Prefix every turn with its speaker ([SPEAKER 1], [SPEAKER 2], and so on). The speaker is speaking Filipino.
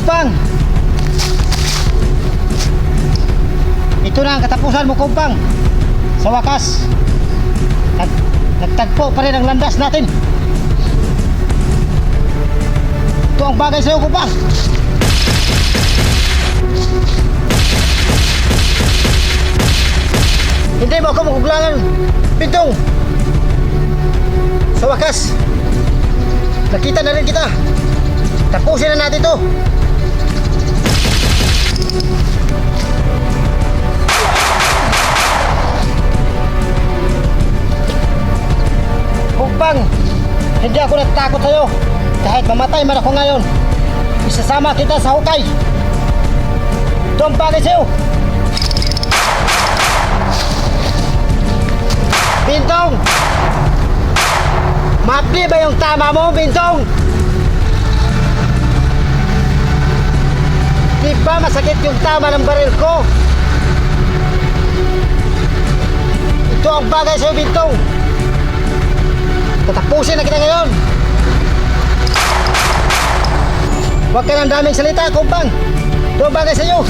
[SPEAKER 1] kumpang. Ito na ang katapusan mo, kumpang. Sa wakas, nagtagpo pa rin ang landas natin. Ito ang bagay sa'yo, kumpang. Hindi mo ako makuglangan, Bintong. Sa wakas, nakita na rin kita. Tapusin na natin to. Kumpang, hindi ako natatakot sa'yo. Kahit mamatay man ako ngayon, isasama kita sa hukay. Ito ang bagay sa'yo. Bintong! Mapli ba yung tama mo, Bintong? Di ba masakit yung tama ng baril ko? Ito ang bagay sa'yo, Bintong. Tatapusin na kita ngayon. Huwag ka ng daming salita, kumpang. Ito ang bagay sa'yo.